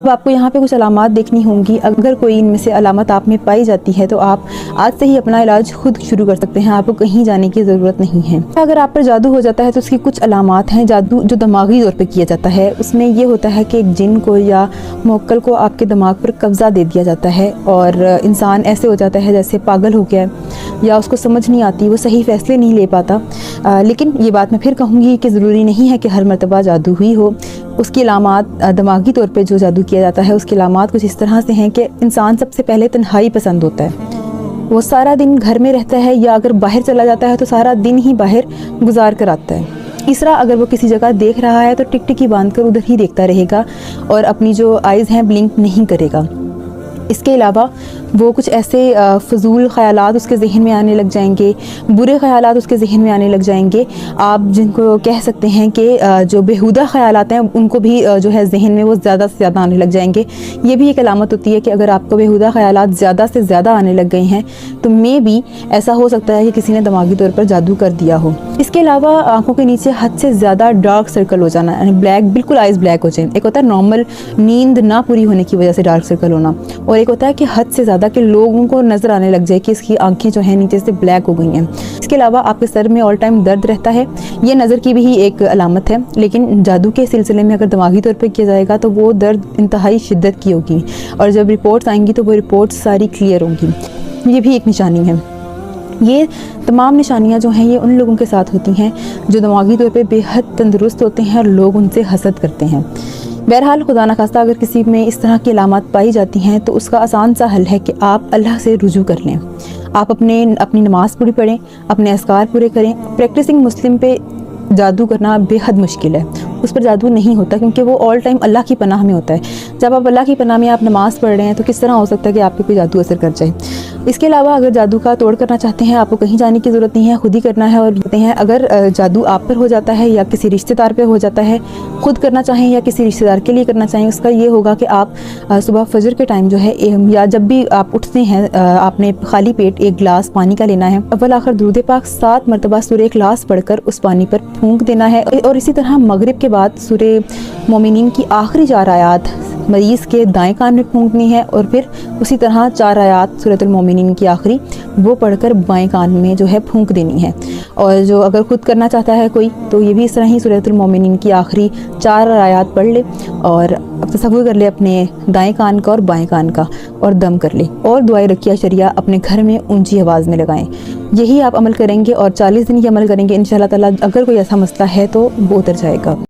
अब आपको यहाँ पे कुछ अलामात देखनी होंगी। अगर कोई इनमें से अलामत आप में पाई जाती है तो आप आज से ही अपना इलाज खुद शुरू कर सकते हैं। आपको कहीं जाने की ज़रूरत नहीं है। अगर आप पर जादू हो जाता है तो उसकी कुछ अलामात हैं। जादू जो दिमागी तौर पे किया जाता है उसमें ये होता है कि एक जिन को या मुवक्किल को आपके दिमाग पर कब्ज़ा दे दिया जाता है और इंसान ऐसे हो जाता है जैसे पागल हो गया है या उसको समझ नहीं आती, वो सही फ़ैसले नहीं ले पाता। लेकिन ये बात मैं फिर कहूँगी कि ज़रूरी नहीं है कि हर मरतबा जादू हुई हो। उसकी अलामात दिमागी तौर पे जो जादू किया जाता है उसकी अलामात कुछ इस तरह से हैं कि इंसान सबसे पहले तन्हाई पसंद होता है। वो सारा दिन घर में रहता है या अगर बाहर चला जाता है तो सारा दिन ही बाहर गुजार कर आता है। तीसरा, अगर वो किसी जगह देख रहा है तो टिकटिकी बांध कर उधर ही देखता रहेगा और अपनी जो आइज़ हैं ब्लिंक नहीं करेगा। इसके अलावा वो कुछ ऐसे फ़जूल ख़यालात उसके ज़हन में आने लग जाएंगे, बुरे ख़यालात उसके ज़हन में आने लग जाएंगे। आप जिनको कह सकते हैं कि जो बेहुदा ख़यालात हैं उनको भी जो है ज़हन में वो ज़्यादा से ज़्यादा आने लग जाएंगे। ये भी एक अलामत होती है कि अगर आपको बेहुदा ख़यालात ज़्यादा से ज़्यादा आने लग गए हैं तो मे भी ऐसा हो सकता है कि किसी ने दिमागी तौर पर जादू कर दिया हो। इसके अलावा आँखों के नीचे हद से ज़्यादा डार्क सर्कल हो जाना, यानी ब्लैक, बिल्कुल आइज़ ब्लैक हो जाए। एक होता है नॉर्मल नींद ना पूरी होने की वजह से डार्क सर्कल होना, और एक होता है कि हद से ज़्यादा कि लोगों को नज़र आने लग जाए कि इसकी आंखें जो हैं नीचे से ब्लैक हो गई हैं। इसके अलावा आपके सर में ऑल टाइम दर्द रहता है, ये नज़र की भी ही एक अलामत है। लेकिन जादू के सिलसिले में अगर दिमागी तौर पर किया जाएगा तो वो दर्द इंतहाई शिद्दत की होगी और जब रिपोर्ट्स आएंगी तो वो रिपोर्ट्स सारी क्लियर होंगी। ये भी एक निशानी है। ये तमाम निशानियां जो हैं ये उन लोगों के साथ होती हैं जो दिमागी तौर पे बेहद तंदुरुस्त होते हैं और लोग उनसे हसद करते हैं। बहरहाल, खुदा न खास्ता अगर किसी में इस तरह की अलामत पाई जाती हैं तो उसका आसान सा हल है कि आप अल्लाह से रुजू कर लें। आप अपनी नमाज़ पूरी पढ़ें, अपने अस्कार पूरे करें। प्रैक्टिसिंग मुस्लिम पे जादू करना बेहद मुश्किल है, उस पर जादू नहीं होता क्योंकि वो ऑल टाइम अल्लाह की पनाह में होता है। जब आप अल्लाह की पनाह में आप नमाज़ पढ़ रहे हैं तो किस तरह हो सकता है कि आप पे कोई जादू असर कर जाए। इसके अलावा अगर जादू का तोड़ करना चाहते हैं, आपको कहीं जाने की ज़रूरत नहीं है, खुद ही करना है। और कहते हैं अगर जादू आप पर हो जाता है या किसी रिश्तेदार पे हो जाता है, खुद करना चाहें या किसी रिश्तेदार के लिए करना चाहें, उसका ये होगा कि आप सुबह फजर के टाइम जो है या जब भी आप उठते हैं आपने खाली पेट एक गिलास पानी का लेना है। अव्वल आखिर दुरूद पाक 7 मरतबा सूरह इखलास पढ़कर उस पानी पर फूंक देना है और इसी तरह मगरिब के बाद सूरह मोमिनीन की आखिरी 4 आयात मरीज़ के दाएं कान में फूंकनी है और फिर उसी तरह 4 आयात सूरतुल मोमिनीन की आखिरी वो पढ़कर बाएं कान में जो है फूंक देनी है। और जो अगर खुद करना चाहता है कोई तो ये भी इस तरह ही सूरतुल मोमिनीन की आखिरी 4 आयात पढ़ ले और अब तसव्वुर कर ले अपने दाएं कान का और बाएं कान का और दम कर ले और दुआए रकिया शरिया अपने घर में ऊंची आवाज़ में लगाएं। यही आप अमल करेंगे और 40 दिन ही अमल करेंगे इंशाअल्लाह ताला। अगर कोई ऐसा मसला है तो वो उतर जाएगा।